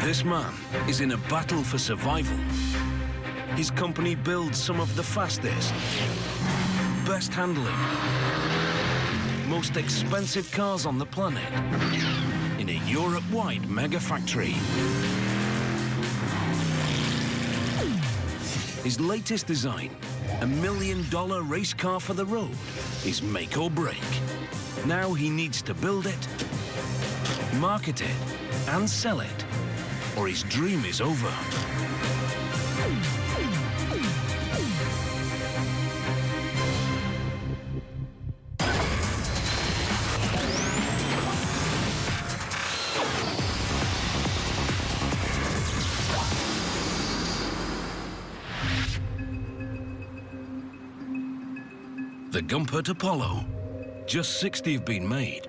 This man is in a battle for survival. His company builds some of the fastest, best handling, most expensive cars on the planet in a Europe-wide megafactory. His latest design, $1 million race car for the road, is make or break. Now he needs to build it, market it, and sell it, or his dream is over. The Gumpert Apollo. Just 60 have been made.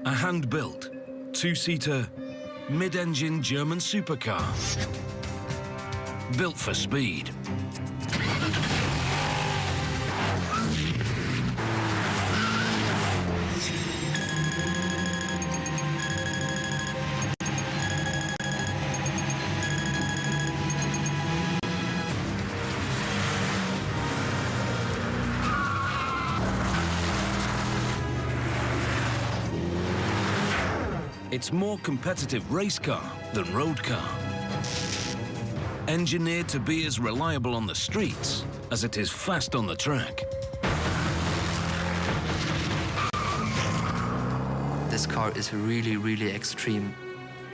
A hand-built, two-seater, mid-engine German supercar. Built for speed. It's more competitive race car than road car. Engineered to be as reliable on the streets as it is fast on the track. This car is really, really extreme.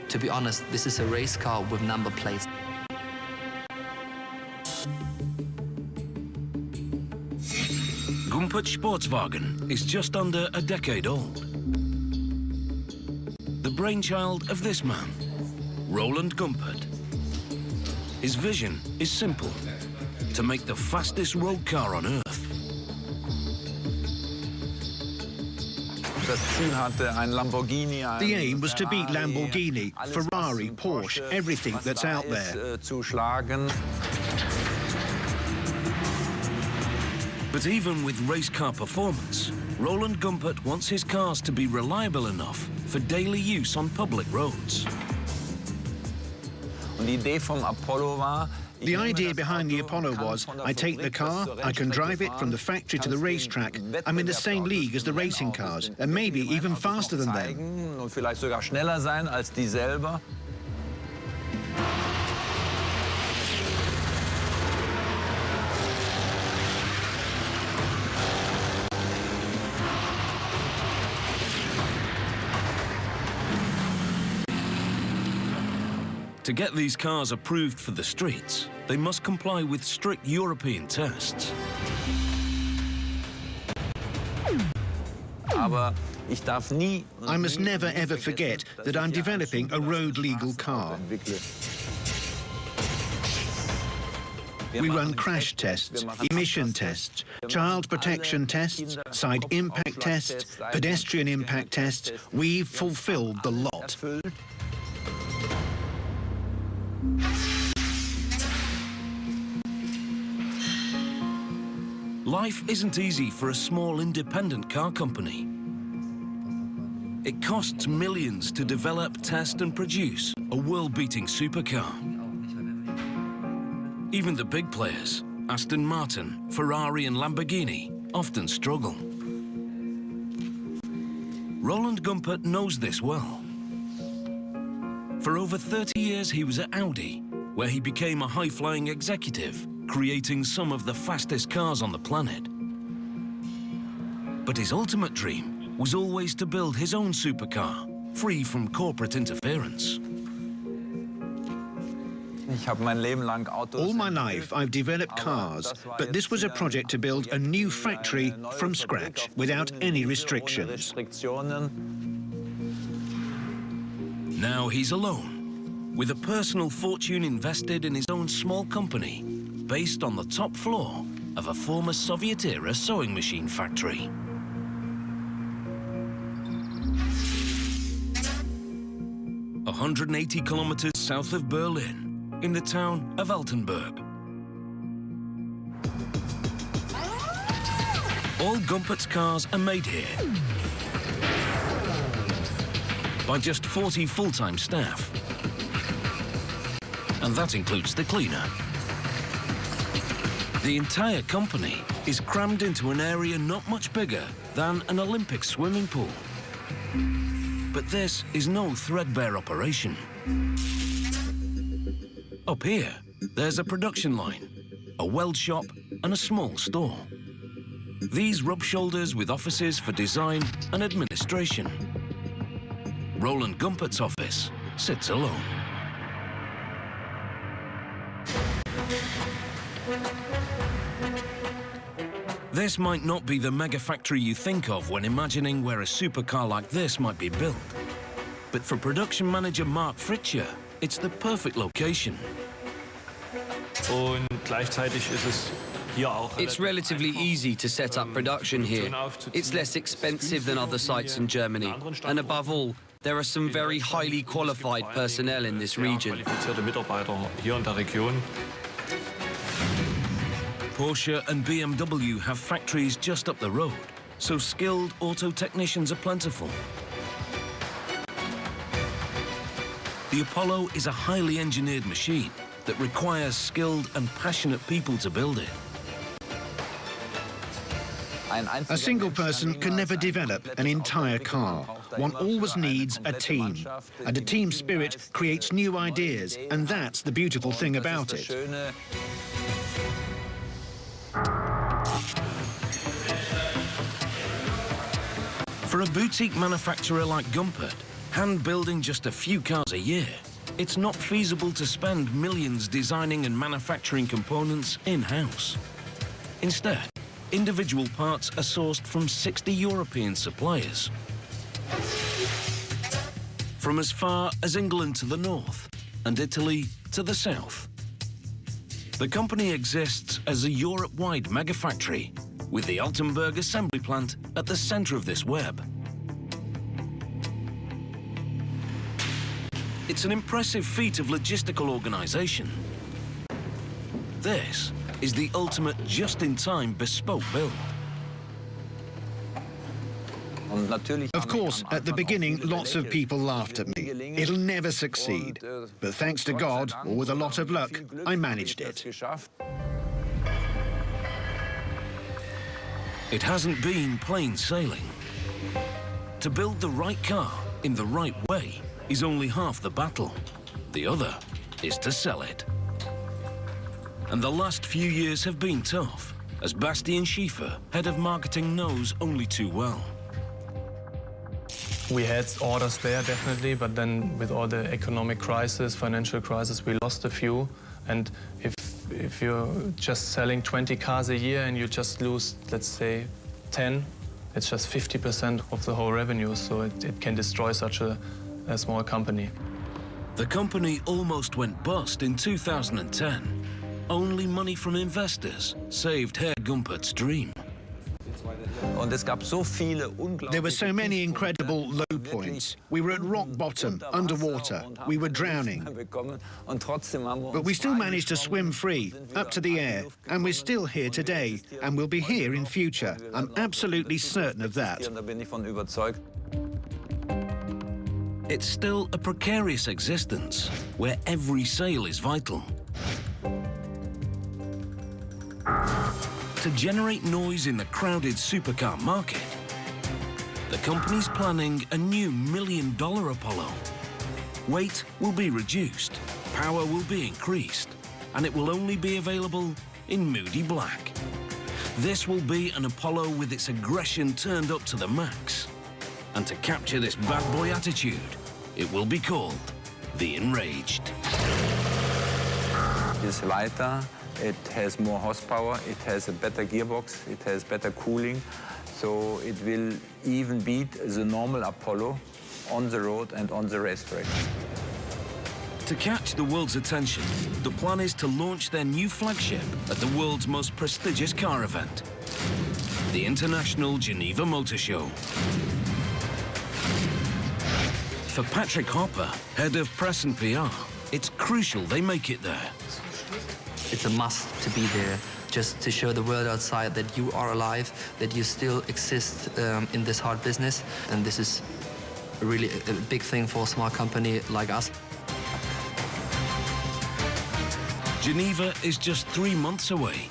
To be honest, this is a race car with number plates. Gumpert Sportswagen is just under a decade old. The brainchild of this man, Roland Gumpert. His vision is simple: to make the fastest road car on Earth. The aim was to beat Lamborghini, Ferrari, Porsche, everything that's out there. But even with race car performance, Roland Gumpert wants his cars to be reliable enough for daily use on public roads. The idea behind the Apollo was, I take the car, I can drive it from the factory to the racetrack. I'm in the same league as the racing cars, and maybe even faster than them. To get these cars approved for the streets, they must comply with strict European tests. I must never ever forget that I'm developing a road-legal car. We run crash tests, emission tests, child protection tests, side impact tests, pedestrian impact tests. We've fulfilled the lot. Life isn't easy for a small independent car company. It costs millions to develop, test and produce a world-beating supercar. Even the big players, Aston Martin, Ferrari and Lamborghini, often struggle. Roland Gumpert knows this well. For over 30 years he was at Audi, where he became a high-flying executive, creating some of the fastest cars on the planet. But his ultimate dream was always to build his own supercar, free from corporate interference. All my life I've developed cars, but this was a project to build a new factory from scratch, without any restrictions. Now he's alone, with a personal fortune invested in his own small company, based on the top floor of a former Soviet-era sewing machine factory. – 180 kilometers south of Berlin, in the town of Altenburg. All Gumpert's cars are made here. by just 40 full-time staff. And that includes the cleaner. The entire company is crammed into an area not much bigger than an Olympic swimming pool. But this is no threadbare operation. Up here, there's a production line, a weld shop and a small store. These rub shoulders with offices for design and administration. Roland Gumpert's office sits alone. This might not be the megafactory you think of when imagining where a supercar like this might be built. But for production manager Mark Fritscher, it's the perfect location. It's relatively easy to set up production here. It's less expensive than other sites in Germany. And above all, there are some very highly qualified personnel in this region. Porsche and BMW have factories just up the road, so skilled auto technicians are plentiful. The Apollo is a highly engineered machine that requires skilled and passionate people to build it. A single person can never develop an entire car. One always needs a team. And a team spirit creates new ideas, and that's the beautiful thing about it. For a boutique manufacturer like Gumpert, hand-building just a few cars a year, it's not feasible to spend millions designing and manufacturing components in-house. Instead, individual parts are sourced from 60 European suppliers. From as far as England to the north and Italy to the south. The company exists as a Europe-wide megafactory, with the Altenburg assembly plant at the center of this web. It's an impressive feat of logistical organization. This is the ultimate just-in-time bespoke build. Of course, at the beginning, lots of people laughed at me. It'll never succeed. But thanks to God, or with a lot of luck, I managed it. It hasn't been plain sailing. To build the right car in the right way is only half the battle. The other is to sell it. And the last few years have been tough, as Bastian Schiefer, head of marketing, knows only too well. We had orders there, definitely, but then with all the economic crisis, financial crisis, we lost a few. And if you're just selling 20 cars a year and you just lose, let's say, 10, it's just 50% of the whole revenue, so it can destroy such a small company. The company almost went bust in 2010. Only money from investors saved Herr Gumpert's dream. There were so many incredible low points. We were at rock bottom, underwater. We were drowning. But we still managed to swim free, up to the air. And we're still here today, and we'll be here in future. I'm absolutely certain of that. It's still a precarious existence, where every sale is vital. To generate noise in the crowded supercar market, the company's planning a new $1 million Apollo. Weight will be reduced, power will be increased, and it will only be available in moody black. This will be an Apollo with its aggression turned up to the max. And to capture this bad boy attitude, it will be called the Enraged. It has more horsepower, it has a better gearbox, it has better cooling, so it will even beat the normal Apollo on the road and on the racetrack. To catch the world's attention, the plan is to launch their new flagship at the world's most prestigious car event, the International Geneva Motor Show. For Patrick Hopper, head of press and PR, it's crucial they make it there. It's a must to be there, just to show the world outside that you are alive, that you still exist in this hard business. And this is really a big thing for a small company like us. Geneva is just 3 months away.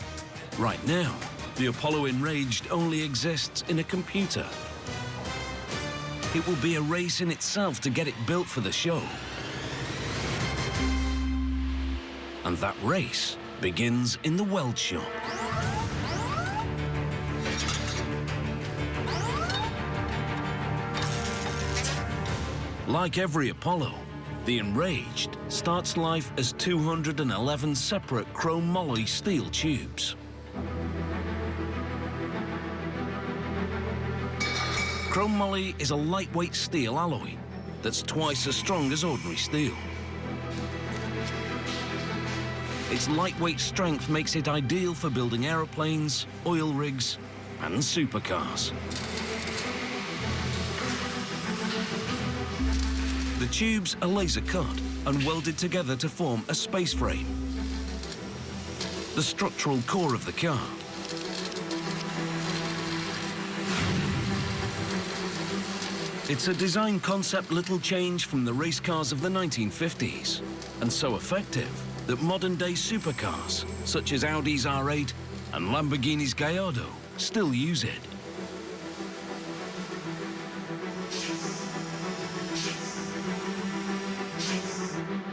Right now, the Apollo Enraged only exists in a computer. It will be a race in itself to get it built for the show. And that race begins in the weld shop. Like every Apollo, the Enraged starts life as 211 separate chrome moly steel tubes. Chrome moly is a lightweight steel alloy that's twice as strong as ordinary steel. Its lightweight strength makes it ideal for building aeroplanes, oil rigs, and supercars. The tubes are laser cut and welded together to form a space frame, the structural core of the car. It's a design concept little change from the race cars of the 1950s, and so effective that modern-day supercars, such as Audi's R8 and Lamborghini's Gallardo, still use it.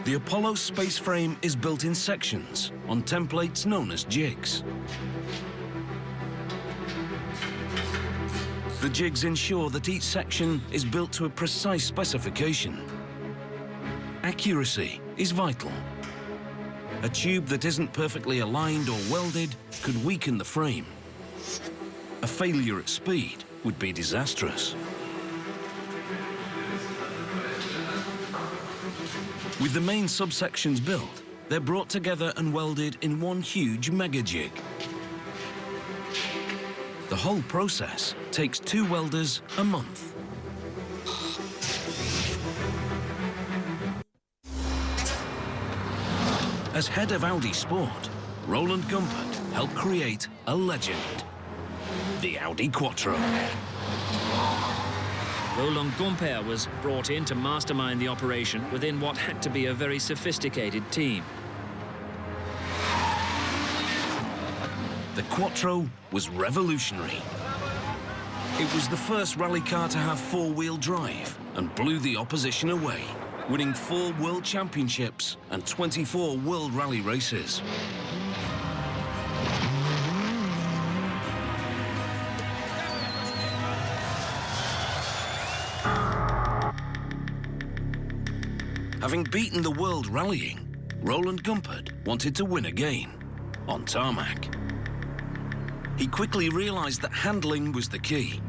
The Apollo space frame is built in sections on templates known as jigs. The jigs ensure that each section is built to a precise specification. Accuracy is vital. A tube that isn't perfectly aligned or welded could weaken the frame. A failure at speed would be disastrous. With the main subsections built, they're brought together and welded in one huge mega jig. The whole process takes 2 welders a month. As head of Audi Sport, Roland Gumpert helped create a legend, the Audi Quattro. Roland Gumpert was brought in to mastermind the operation within what had to be a very sophisticated team. The Quattro was revolutionary. It was the first rally car to have 4-wheel drive and blew the opposition away, winning 4 World Championships and 24 World Rally races. Having beaten the world rallying, Roland Gumpert wanted to win again, on tarmac. He quickly realized that handling was the key.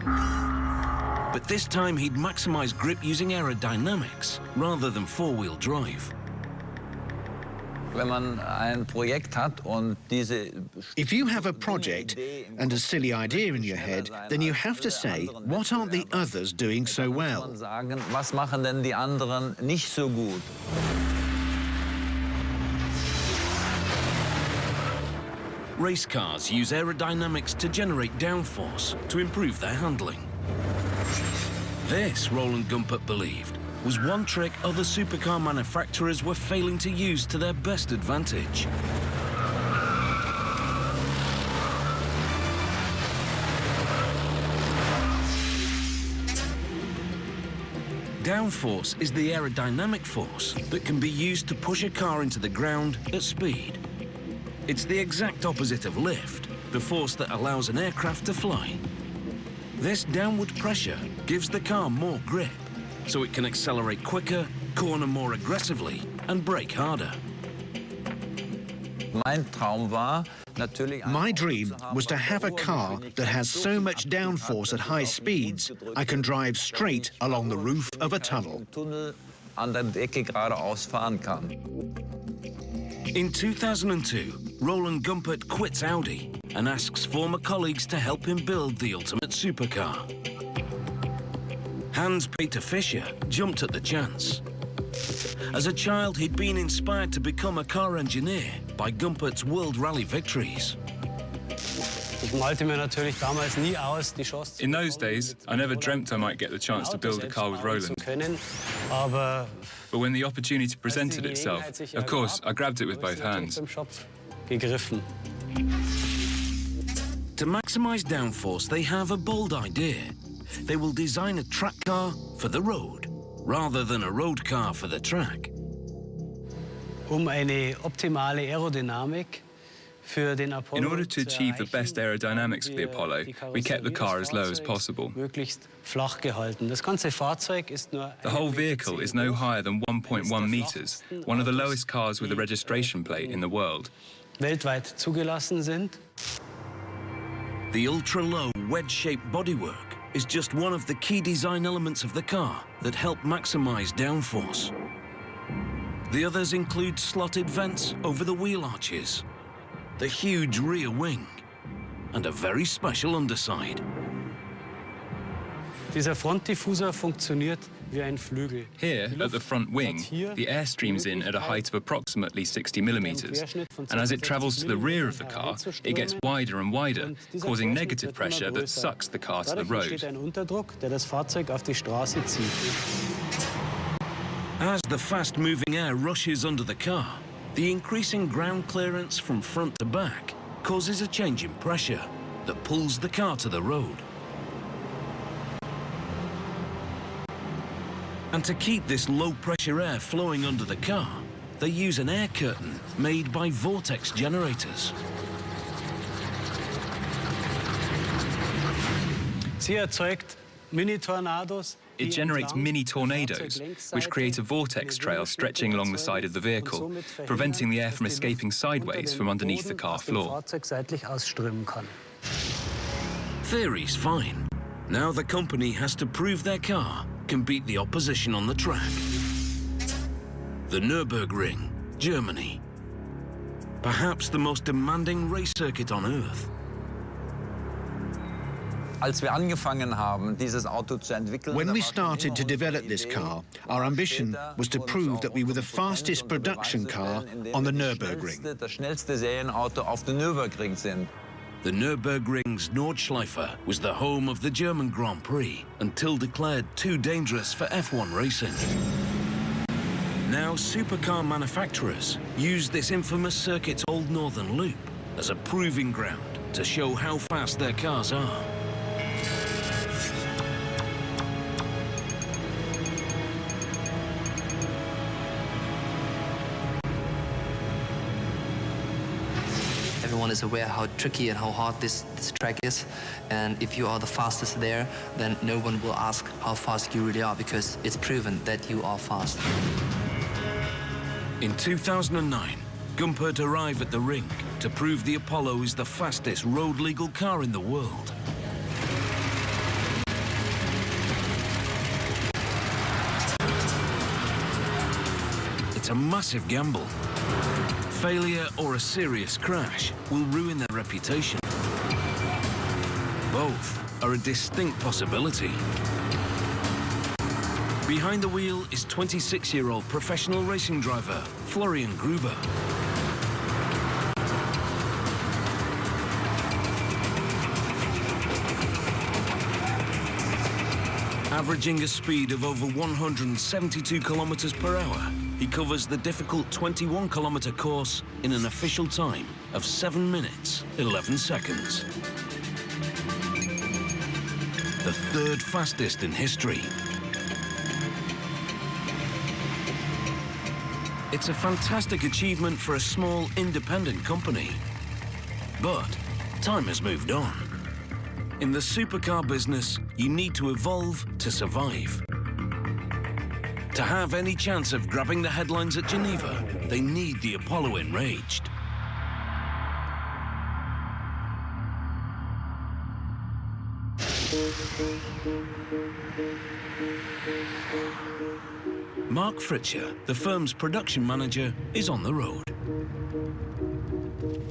But this time he'd maximize grip using aerodynamics rather than 4-wheel drive. If you have a project and a silly idea in your head, then you have to say, what aren't the others doing so well? Was machen denn die anderen nicht so gut? Race cars use aerodynamics to generate downforce to improve their handling. This, Roland Gumpert believed, was one trick other supercar manufacturers were failing to use to their best advantage. Downforce is the aerodynamic force that can be used to push a car into the ground at speed. It's the exact opposite of lift, the force that allows an aircraft to fly. This downward pressure gives the car more grip, so it can accelerate quicker, corner more aggressively, and brake harder. My dream was to have a car that has so much downforce at high speeds, I can drive straight along the roof of a tunnel. In 2002, Roland Gumpert quits Audi and asks former colleagues to help him build the ultimate supercar. Hans-Peter Fischer jumped at the chance. As a child, he'd been inspired to become a car engineer by Gumpert's World Rally victories. In those days, I never dreamt I might get the chance to build a car with Roland. But when the opportunity presented itself, of course, I grabbed it with both hands. To maximise downforce, they have a bold idea. They will design a track car for the road, rather than a road car for the track. In order to achieve the best aerodynamics for the Apollo, we kept the car as low as possible. The whole vehicle is no higher than 1.1 meters, one of the lowest cars with a registration plate in the world. The ultra-low wedge-shaped bodywork is just one of the key design elements of the car that help maximise downforce. The others include slotted vents over the wheel arches, the huge rear wing, and a very special underside. Here, at the front wing, the air streams in at a height of approximately 60 millimeters, and as it travels to the rear of the car, it gets wider and wider, causing negative pressure that sucks the car to the road. As the fast-moving air rushes under the car, the increasing ground clearance from front to back causes a change in pressure that pulls the car to the road. And to keep this low-pressure air flowing under the car, they use an air curtain made by vortex generators. It generates mini tornadoes, which create a vortex trail stretching along the side of the vehicle, preventing the air from escaping sideways from underneath the car floor. Theory's fine. Now the company has to prove their car can beat the opposition on the track. The Nürburgring, Germany. Perhaps the most demanding race circuit on Earth. When we started to develop this car, our ambition was to prove that we were the fastest production car on the Nürburgring. The Nürburgring's Nordschleife was the home of the German Grand Prix until declared too dangerous for F1 racing. Now supercar manufacturers use this infamous circuit's Old Northern Loop as a proving ground to show how fast their cars are. Everyone is aware how tricky and how hard this track is, and if you are the fastest there, then no one will ask how fast you really are, because it's proven that you are fast. In 2009, Gumpert arrived at the ring to prove the Apollo is the fastest road-legal car in the world. It's a massive gamble. Failure or a serious crash will ruin their reputation. Both are a distinct possibility. Behind the wheel is 26-year-old professional racing driver Florian Gruber. Averaging a speed of over 172 kilometers per hour, he covers the difficult 21-kilometer course in an official time of 7 minutes, 11 seconds. The third fastest in history. It's a fantastic achievement for a small, independent company. But time has moved on. In the supercar business, you need to evolve to survive. To have any chance of grabbing the headlines at Geneva, they need the Apollo enraged. Mark Fritscher, the firm's production manager, is on the road.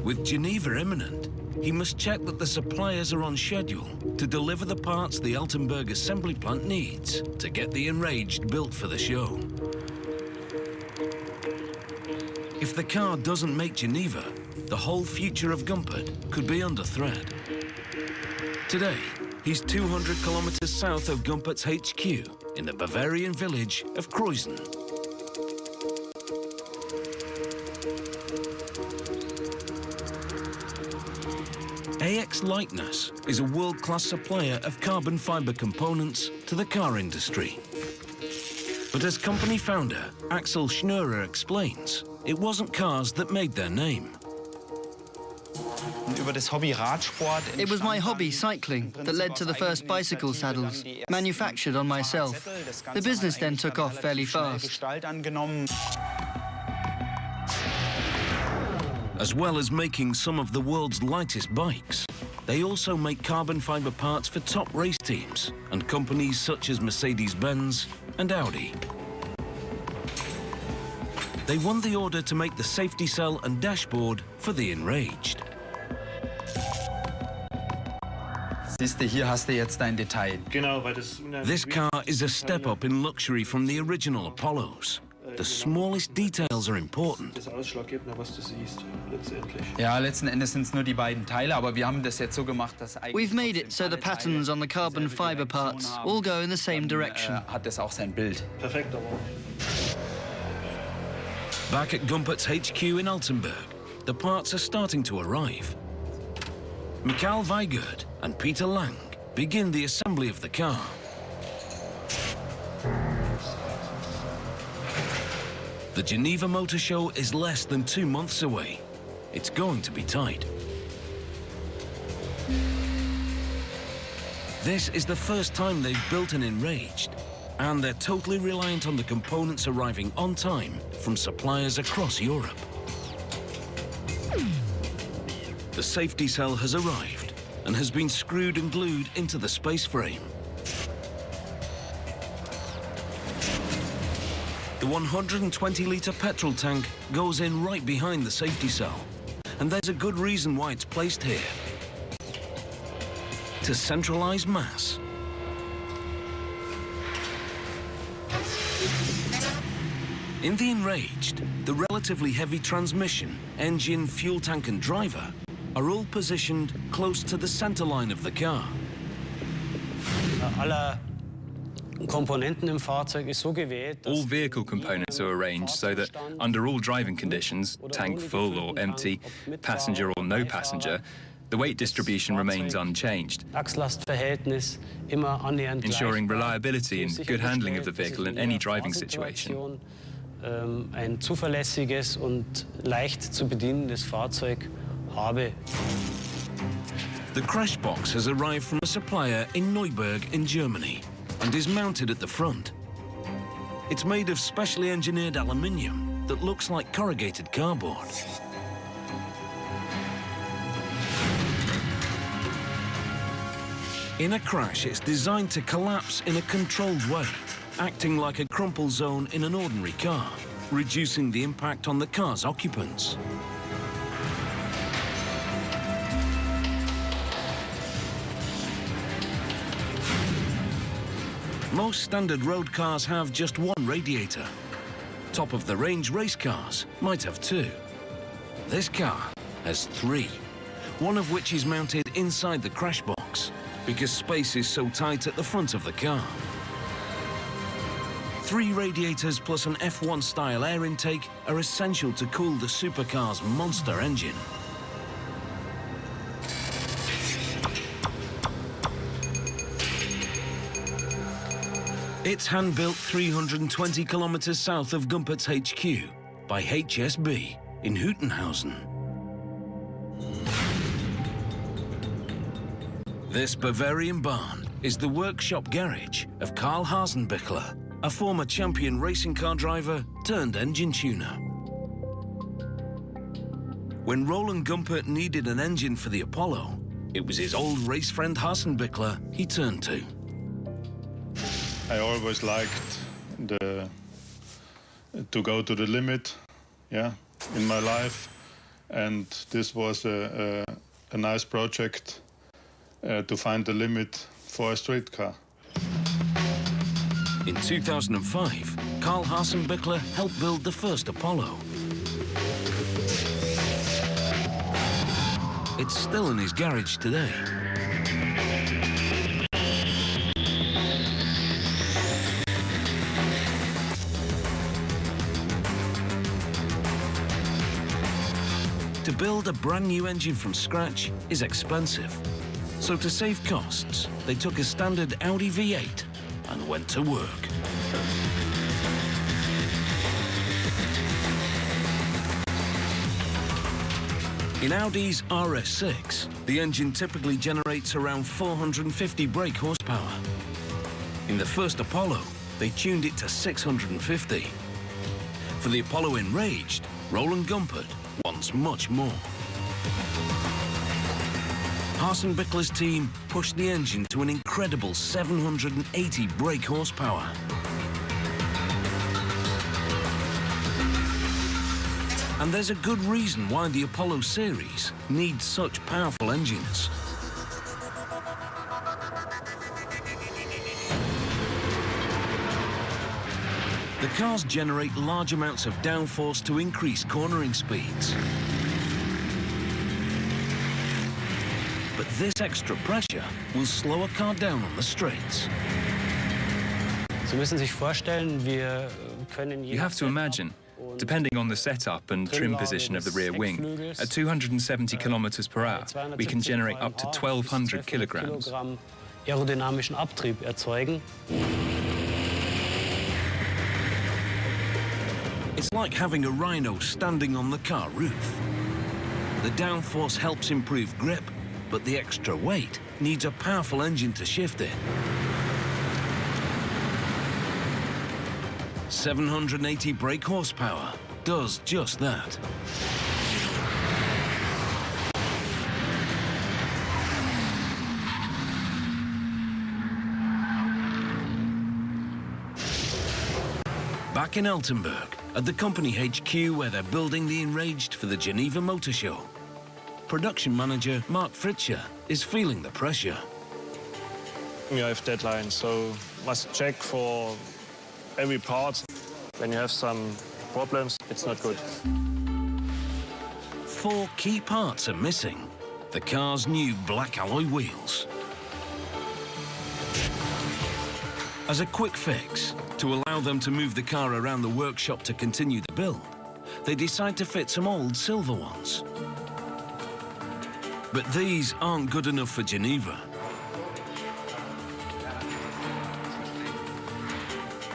With Geneva imminent, he must check that the suppliers are on schedule to deliver the parts the Altenburg assembly plant needs to get the Enraged built for the show. If the car doesn't make Geneva, the whole future of Gumpert could be under threat. Today, he's 200 kilometers south of Gumpert's HQ in the Bavarian village of Kreuzen. AX Lightness is a world-class supplier of carbon fiber components to the car industry. But as company founder Axel Schneurer explains, it wasn't cars that made their name. It was my hobby, cycling, that led to the first bicycle saddles, manufactured on myself. The business then took off fairly fast. As well as making some of the world's lightest bikes, they also make carbon fiber parts for top race teams and companies such as Mercedes-Benz and Audi. They won the order to make the safety cell and dashboard for the Enraged. This car is a step up in luxury from the original Apollos. The smallest details are important. We've made it so the patterns on the carbon fiber parts all go in the same direction. Back at Gumpert's HQ in Altenburg, the parts are starting to arrive. Michael Weigert and Peter Lang begin the assembly of the car. The Geneva Motor Show is less than 2 months away. It's going to be tight. This is the first time they've built an Enraged, and they're totally reliant on the components arriving on time from suppliers across Europe. The safety cell has arrived and has been screwed and glued into the space frame. The 120-litre petrol tank goes in right behind the safety cell, and there's a good reason why it's placed here. To centralise mass. In the Enraged, the relatively heavy transmission, engine, fuel tank and driver are all positioned close to the centre line of the car. All vehicle components are arranged so that, under all driving conditions, tank full or empty, passenger or no passenger, the weight distribution remains unchanged, ensuring reliability and good handling of the vehicle in any driving situation. Ein zuverlässiges und leicht zu bedienendes Fahrzeug habe. The crash box has arrived from a supplier in Neuburg in Germany and is mounted at the front. It's made of specially engineered aluminium that looks like corrugated cardboard. In a crash, it's designed to collapse in a controlled way, acting like a crumple zone in an ordinary car, reducing the impact on the car's occupants. Most standard road cars have just one radiator. Top-of-the-range race cars might have two. This car has three, one of which is mounted inside the crash box because space is so tight at the front of the car. 3 radiators plus an F1-style air intake are essential to cool the supercar's monster engine. It's hand-built 320 kilometers south of Gumpert's HQ by HSB in Hüttenhausen. This Bavarian barn is the workshop garage of Karl Hasenbichler, a former champion racing car driver turned engine tuner. When Roland Gumpert needed an engine for the Apollo, it was his old race friend Hasenbichler he turned to. I always liked to go to the limit, in my life, and this was a nice project to find the limit for a street car. In 2005, Karl Hasenbichler helped build the first Apollo. It's still in his garage today. To build a brand new engine from scratch is expensive. So to save costs, they took a standard Audi V8 and went to work. In Audi's RS6, the engine typically generates around 450 brake horsepower. In the first Apollo, they tuned it to 650. For the Apollo Enraged, Roland Gumpert wants much more. Bickler's team pushed the engine to an incredible 780 brake horsepower. And there's a good reason why the Apollo series needs such powerful engines. The cars generate large amounts of downforce to increase cornering speeds. But this extra pressure will slow a car down on the straights. Sie müssen sich vorstellen, wir können You have to imagine, depending on the setup and trim position of the rear wing, at 270 kilometers per hour, we can generate up to 1,200 kilograms. Aerodynamischen Abtrieb erzeugen. It's like having a rhino standing on the car roof. The downforce helps improve grip, but the extra weight needs a powerful engine to shift it. 780 brake horsepower does just that. Back in Altenburg, at the company HQ where they're building the Enraged for the Geneva Motor Show, production manager Mark Fritscher is feeling the pressure. You have deadlines, so must check for every part. When you have some problems, it's not good. 4 key parts are missing. The car's new black alloy wheels. As a quick fix, to allow them to move the car around the workshop to continue the build, they decide to fit some old silver ones. But these aren't good enough for Geneva.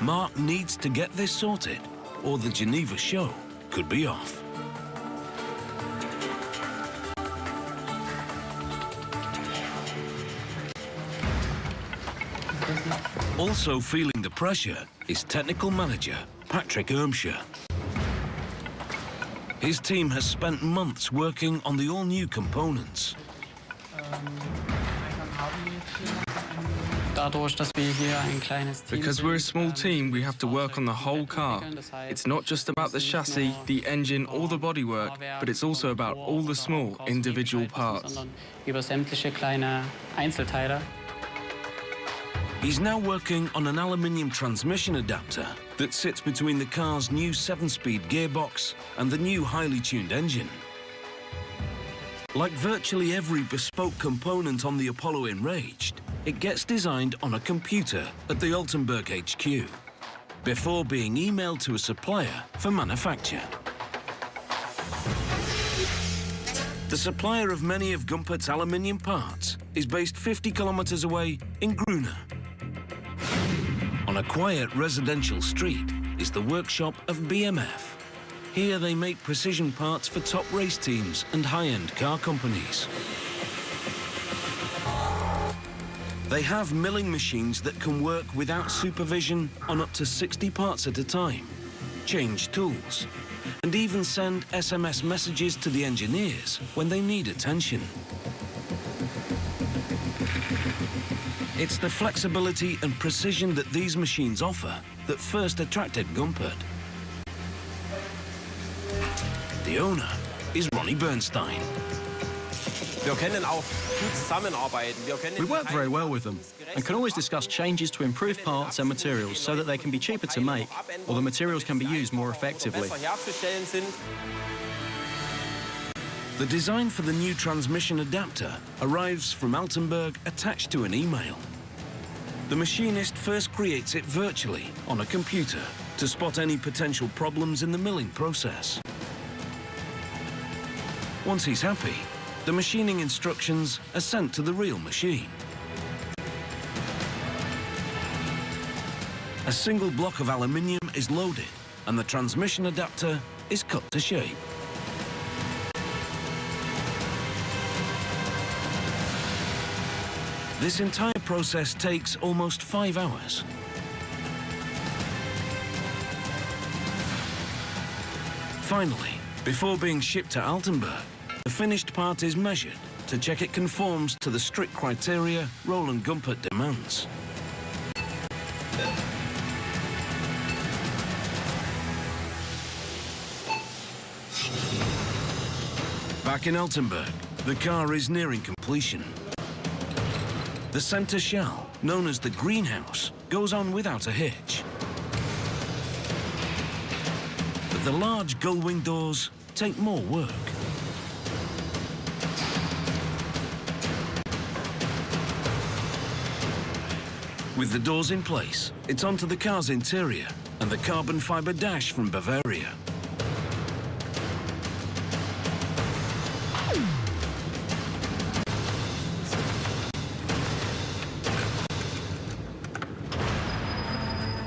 Mark needs to get this sorted, or the Geneva show could be off. Also feeling the pressure is technical manager Patrick Ermscher. His team has spent months working on the all-new components. Because we're a small team, we have to work on the whole car. It's not just about the chassis, the engine, or the bodywork, but it's also about all the small individual parts. He's now working on an aluminium transmission adapter that sits between the car's new 7-speed gearbox and the new highly tuned engine. Like virtually every bespoke component on the Apollo Enraged, it gets designed on a computer at the Altenburg HQ before being emailed to a supplier for manufacture. The supplier of many of Gumpert's aluminium parts is based 50 kilometers away in Grüne. On a quiet residential street is the workshop of BMF. Here they make precision parts for top race teams and high-end car companies. They have milling machines that can work without supervision on up to 60 parts at a time, change tools, and even send SMS messages to the engineers when they need attention. It's the flexibility and precision that these machines offer that first attracted Gumpert. The owner is Ronnie Bernstein. We work very well with them and can always discuss changes to improve parts and materials so that they can be cheaper to make or the materials can be used more effectively. The design for the new transmission adapter arrives from Altenburg attached to an email. The machinist first creates it virtually on a computer to spot any potential problems in the milling process. Once he's happy, the machining instructions are sent to the real machine. A single block of aluminium is loaded and the transmission adapter is cut to shape. This entire process takes almost 5 hours. Finally, before being shipped to Altenburg, the finished part is measured to check it conforms to the strict criteria Roland Gumpert demands. Back in Altenburg, the car is nearing completion. The centre shell, known as the greenhouse, goes on without a hitch. But the large gull-wing doors take more work. With the doors in place, it's onto the car's interior and the carbon fibre dash from Bavaria.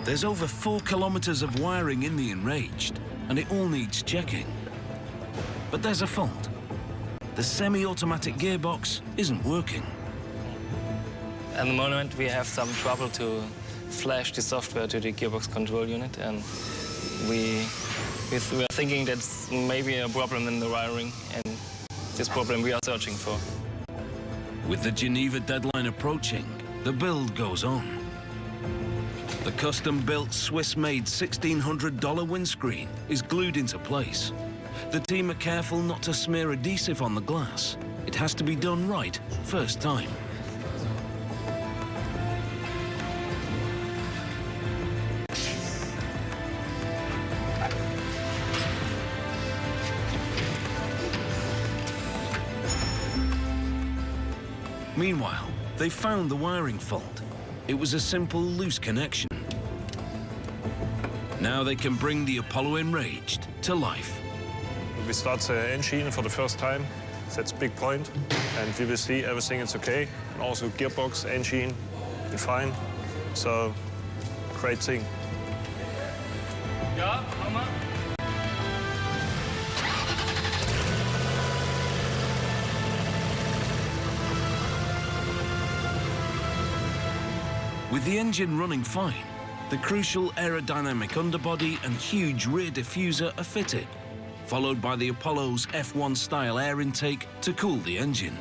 There's over 4 kilometers of wiring in the Enraged, and it all needs checking. But there's a fault. The semi-automatic gearbox isn't working. At the moment, we have some trouble to flash the software to the gearbox control unit, and we're thinking that's maybe a problem in the wiring, and this problem we are searching for. With the Geneva deadline approaching, the build goes on. The custom-built Swiss-made $1,600 windscreen is glued into place. The team are careful not to smear adhesive on the glass. It has to be done right first time. Meanwhile, they found the wiring fault. It was a simple loose connection. Now they can bring the Apollo Enraged to life. We start the engine for the first time. That's a big point. And we will see everything is okay. And also gearbox, engine, fine. So, great thing. Ja, Mama. With the engine running fine, the crucial aerodynamic underbody and huge rear diffuser are fitted, followed by the Apollo's F1-style air intake to cool the engine.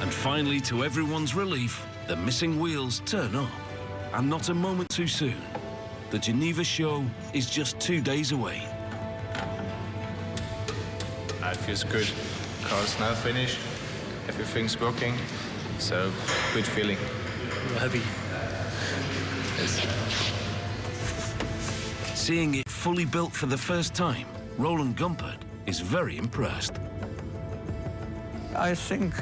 And finally, to everyone's relief, the missing wheels turn up. And not a moment too soon. The Geneva show is just 2 days away. It feels good. Car's now finished. Everything's working, so good feeling. You're happy? Yes. Seeing it fully built for the first time, Roland Gumpert is very impressed. I think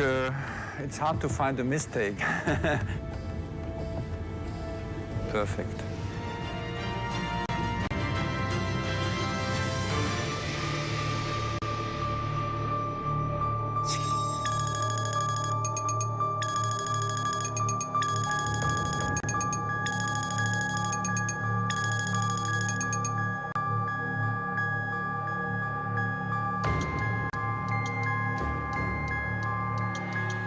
it's hard to find a mistake. Perfect.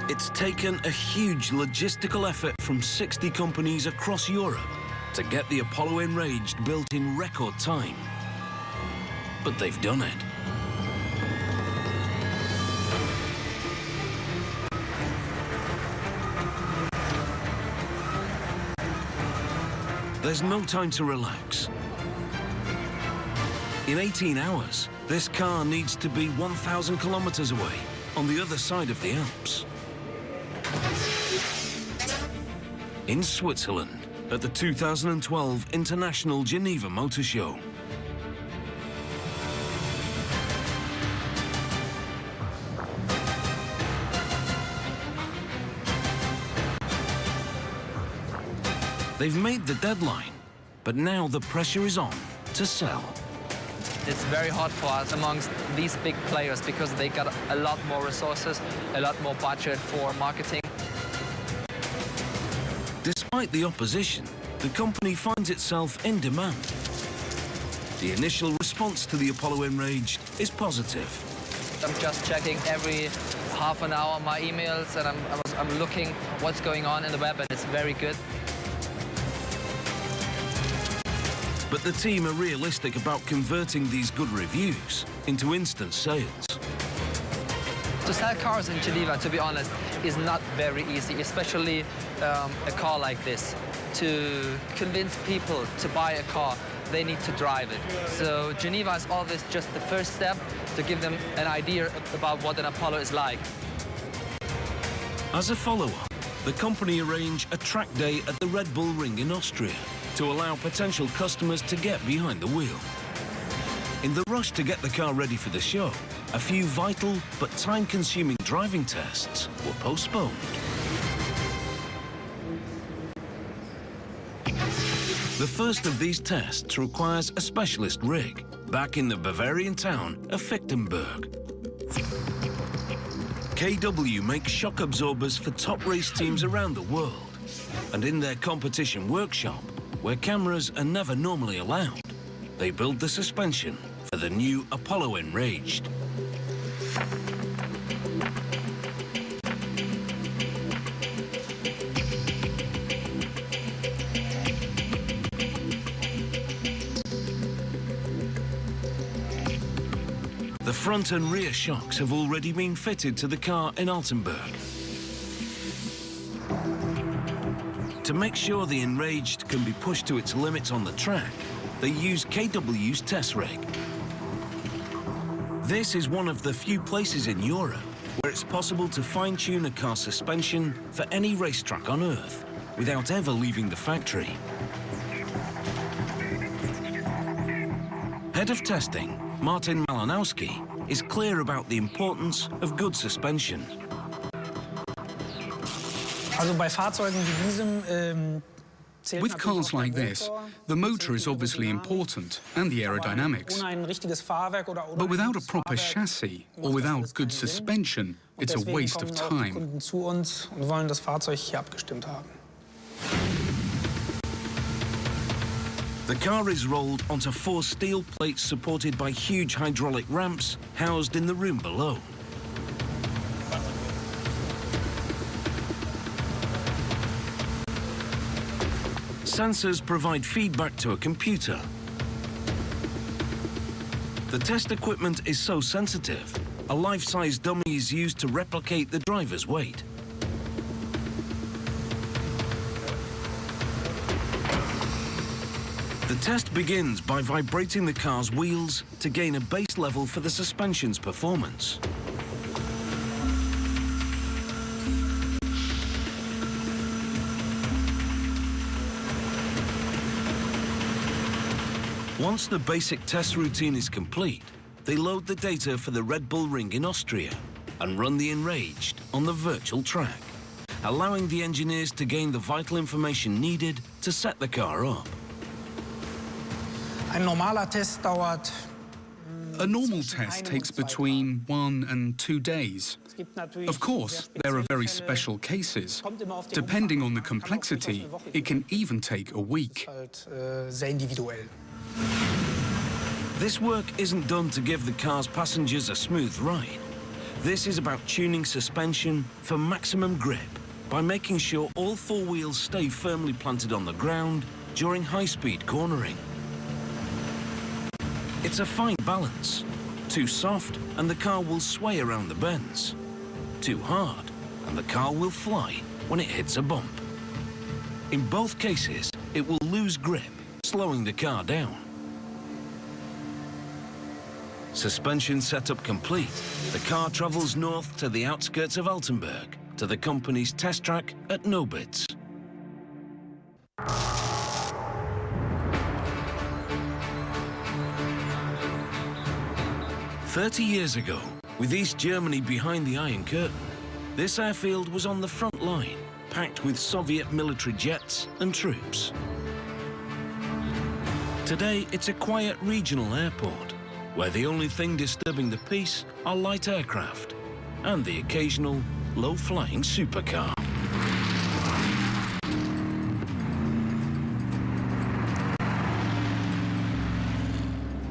It's taken a huge logistical effort from 60 companies across Europe to get the Apollo Enraged built in record time. But they've done it. There's no time to relax. In 18 hours, this car needs to be 1,000 kilometers away on the other side of the Alps. In Switzerland, at the 2012 International Geneva Motor Show. They've made the deadline, but now the pressure is on to sell. it's very hard for us amongst these big players because they got a lot more resources, a lot more budget for marketing. Despite the opposition, the company finds itself in demand. The initial response to the Apollo Enraged is positive. I'm just checking every half an hour my emails, and I'm looking what's going on in the web, and it's very good. But the team are realistic about converting these good reviews into instant sales. To sell cars in Geneva, to be honest, is not very easy, especially a car like this. To convince people to buy a car, they need to drive it. So Geneva is always just the first step to give them an idea about what an Apollo is like. As a follow-up, the company arrange a track day at the Red Bull Ring in Austria to allow potential customers to get behind the wheel. In the rush to get the car ready for the show, a few vital but time-consuming driving tests were postponed. The first of these tests requires a specialist rig back in the Bavarian town of Fichtenberg. KW makes shock absorbers for top race teams around the world, and in their competition workshop, where cameras are never normally allowed, they build the suspension for the new Apollo Enraged. The front and rear shocks have already been fitted to the car in Altenburg. To make sure the Enraged can be pushed to its limits on the track, they use KW's test rig. This is one of the few places in Europe where it's possible to fine-tune a car's suspension for any racetrack on Earth without ever leaving the factory. Head of testing, Martin Malinowski, is clear about the importance of good suspension. With cars like this, the motor is obviously important, and the aerodynamics. But without a proper chassis, or without good suspension, it's a waste of time. The car is rolled onto 4 steel plates supported by huge hydraulic ramps housed in the room below. Sensors provide feedback to a computer. The test equipment is so sensitive, a life-size dummy is used to replicate the driver's weight. The test begins by vibrating the car's wheels to gain a base level for the suspension's performance. Once the basic test routine is complete, they load the data for the Red Bull Ring in Austria and run the Enraged on the virtual track, allowing the engineers to gain the vital information needed to set the car up. A normal test takes between 1 and 2 days. Of course, there are very special cases. Depending on the complexity, it can even take a week. This work isn't done to give the car's passengers a smooth ride. This is about tuning suspension for maximum grip by making sure all 4 wheels stay firmly planted on the ground during high-speed cornering. It's a fine balance. Too soft and the car will sway around the bends. Too hard and the car will fly when it hits a bump. In both cases, it will lose grip, slowing the car down. Suspension setup complete, the car travels north to the outskirts of Altenburg, to the company's test track at Nobitz. "30 years ago, with East Germany behind the Iron Curtain, this airfield was on the front line, packed with Soviet military jets and troops. Today, it's a quiet regional airport, where the only thing disturbing the peace are light aircraft and the occasional low-flying supercar.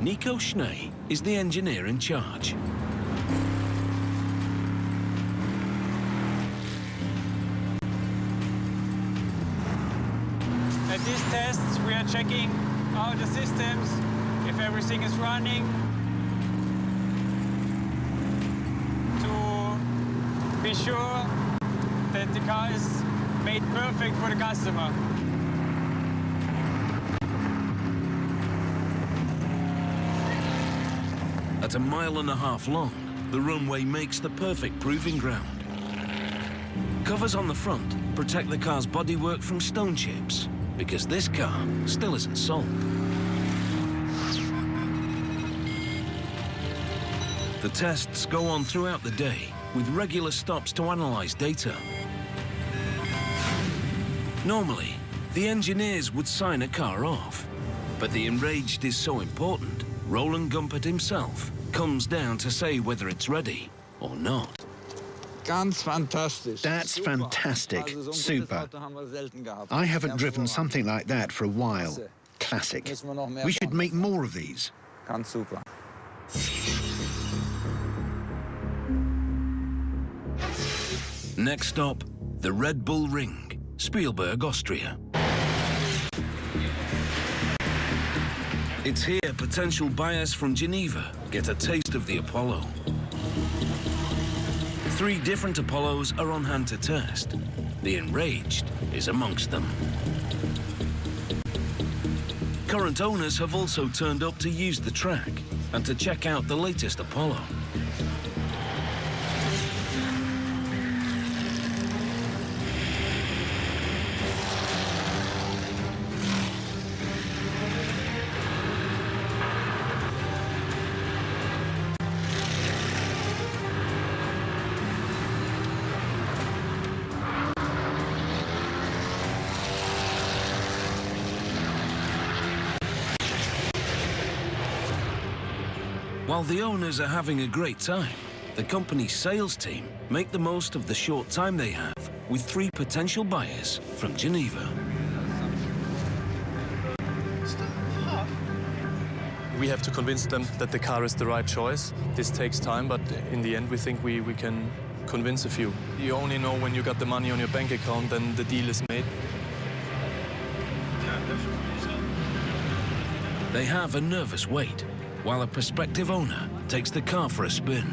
Nico Schnee is the engineer in charge. At these tests, we are checking out the systems, if everything is running, to be sure that the car is made perfect for the customer. At 1.5 miles long, the runway makes the perfect proving ground. Covers on the front protect the car's bodywork from stone chips, because this car still isn't sold. The tests go on throughout the day, with regular stops to analyze data. Normally, the engineers would sign a car off, but the Enraged is so important, Roland Gumpert himself comes down to say whether it's ready or not. That's fantastic. Super. I haven't driven something like that for a while. Classic. We should make more of these. Next stop, the Red Bull Ring, Spielberg, Austria. It's here potential buyers from Geneva get a taste of the Apollo. 3 different Apollos are on hand to test. The Enraged is amongst them. Current owners have also turned up to use the track and to check out the latest Apollo. While the owners are having a great time, the company's sales team make the most of the short time they have with 3 potential buyers from Geneva. We have to convince them that the car is the right choice. This takes time, but in the end we think we can convince a few. You only know when you got the money on your bank account, then the deal is made. They have a nervous wait, while a prospective owner takes the car for a spin.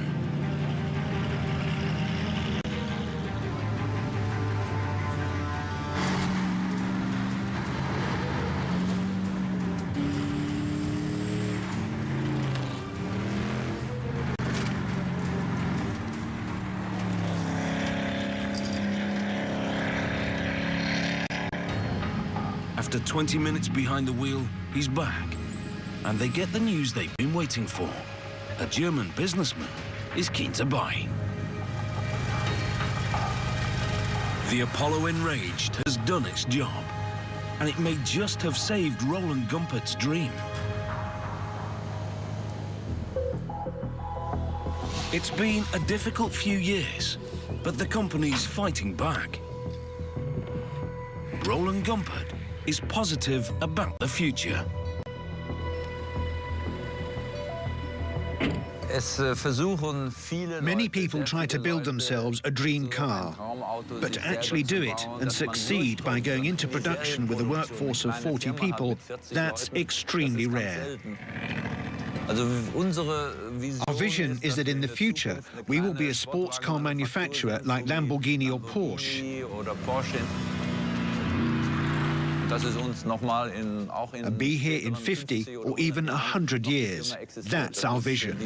After 20 minutes behind the wheel, he's back. And they get the news they've been waiting for. A German businessman is keen to buy. The Apollo Enraged has done its job, and it may just have saved Roland Gumpert's dream. It's been a difficult few years, but the company's fighting back. Roland Gumpert is positive about the future. Many people try to build themselves a dream car, but to actually do it and succeed by going into production with a workforce of 40 people, that's extremely rare. Our vision is that in the future, we will be a sports car manufacturer like Lamborghini or Porsche. And be here in 50 or even 100 years. That's our vision.